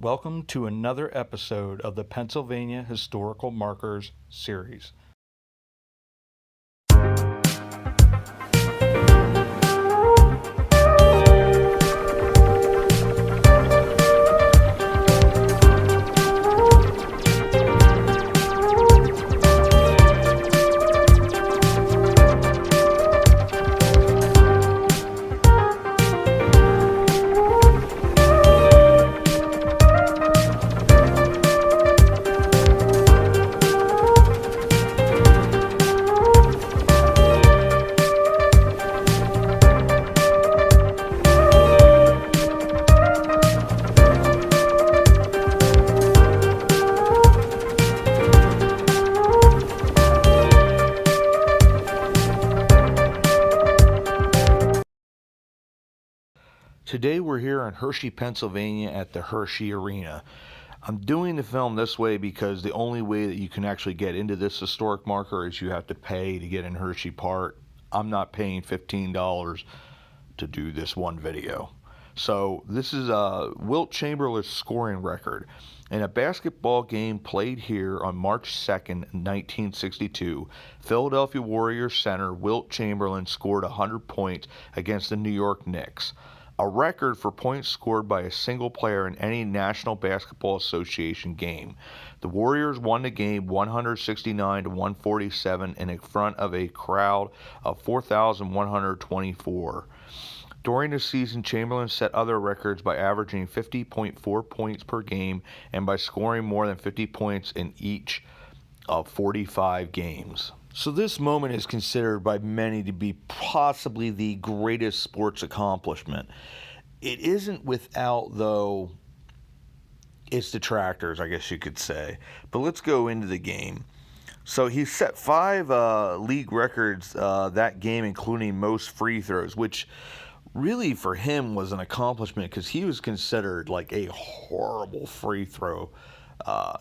Welcome to another episode of the Pennsylvania Historical Markers series. Today we're here in Hershey, Pennsylvania at the Hershey Arena. I'm doing the film this way because the only way that you can actually get into this historic marker is you have to pay to get in Hershey Park. I'm not paying $15 to do this one video. So this is Wilt Chamberlain's scoring record. In a basketball game played here on March 2nd, 1962, Philadelphia Warriors center Wilt Chamberlain scored 100 points against the New York Knicks, a record for points scored by a single player in any National Basketball Association game. The Warriors won the game 169-147 in front of a crowd of 4,124. During the season, Chamberlain set other records by averaging 50.4 points per game and by scoring more than 50 points in each of 45 games. So this moment is considered by many to be possibly the greatest sports accomplishment. It isn't without, though, its detractors, I guess you could say. But let's go into the game. So he set 5 league records that game, including most free throws, which really for him was an accomplishment because he was considered like a horrible free throw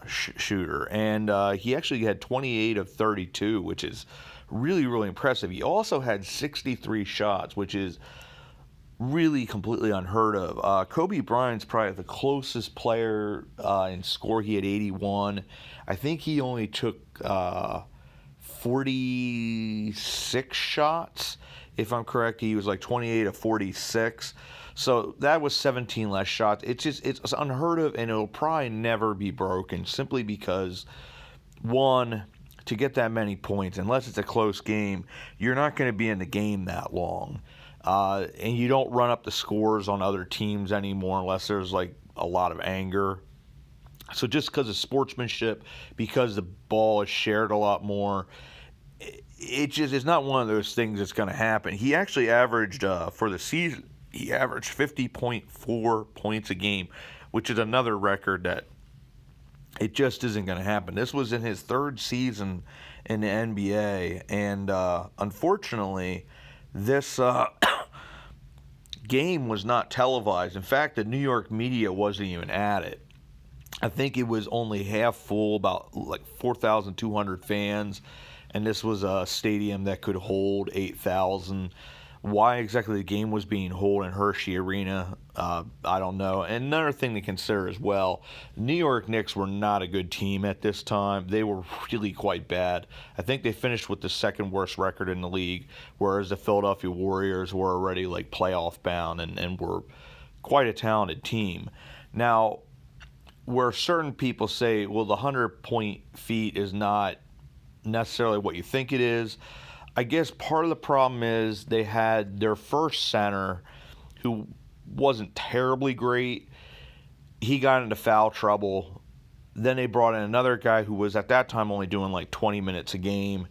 shooter, and he actually had 28 of 32, which is really, really impressive. He also had 63 shots, which is really completely unheard of. Kobe Bryant's probably the closest player in score. He had 81. I think he only took 46 shots, if I'm correct. He was like 28 of 46. So that was 17 less shots. It's unheard of, and it'll probably never be broken simply because, one, to get that many points, unless it's a close game, you're not going to be in the game that long. And you don't run up the scores on other teams anymore unless there's like a lot of anger. So just because of sportsmanship, because the ball is shared a lot more, it's not one of those things that's going to happen. He actually averaged, for the season, he averaged 50.4 points a game, which is another record that it just isn't going to happen. This was in his 3rd season in the NBA, and unfortunately, this game was not televised. In fact, the New York media wasn't even at it. I think it was only half full, about like 4,200 fans, and this was a stadium that could hold 8,000. Why exactly the game was being held in Hershey Arena, I don't know. And another thing to consider as well, New York Knicks were not a good team at this time. They were really quite bad. I think they finished with the 2nd worst record in the league, whereas the Philadelphia Warriors were already like playoff bound and were quite a talented team. Now, where certain people say, well, the 100-point feat is not necessarily what you think it is, I guess part of the problem is they had their first center, who wasn't terribly great. He got into foul trouble. Then they brought in another guy who was at that time only doing like 20 minutes a game.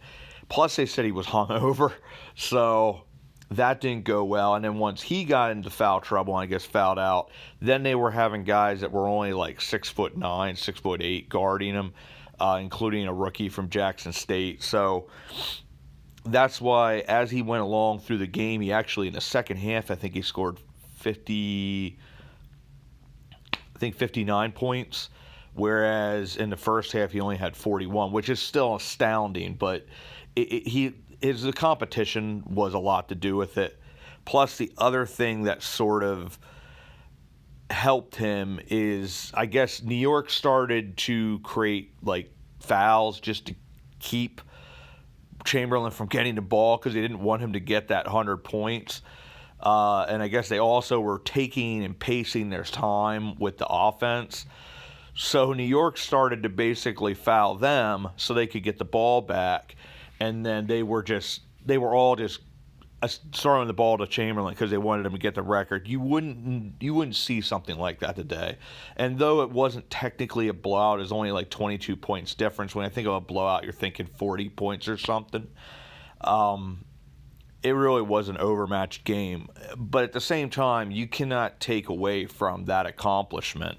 Plus they said he was hungover, so that didn't go well. And then once he got into foul trouble and I guess fouled out, then they were having guys that were only like 6'9", 6'8" guarding him, including a rookie from Jackson State. So that's why as he went along through the game, he actually in the second half, I think he scored 59 points, whereas in the first half he only had 41, which is still astounding, but the competition was a lot to do with it. Plus the other thing that sort of helped him is, I guess, New York started to create like fouls just to keep Chamberlain from getting the ball because they didn't want him to get that 100 points. And I guess they also were taking and pacing their time with the offense. So New York started to basically foul them so they could get the ball back. And then they were all just throwing the ball to Chamberlain because they wanted him to get the record. You wouldn't see something like that today. And though it wasn't technically a blowout, it was only like 22 points difference. When I think of a blowout, you're thinking 40 points or something. It really was an overmatched game. But at the same time, you cannot take away from that accomplishment.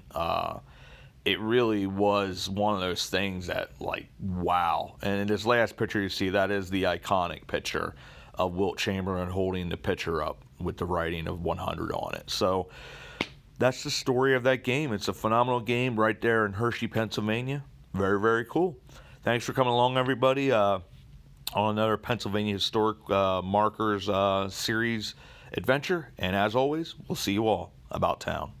It really was one of those things that, like, wow. And in this last picture you see, that is the iconic picture of Wilt Chamberlain holding the pitcher up with the writing of 100 on it. So that's the story of that game. It's a phenomenal game right there in Hershey, Pennsylvania. Very, very cool. Thanks for coming along, everybody, on another Pennsylvania Historic Markers series adventure. And as always, we'll see you all about town.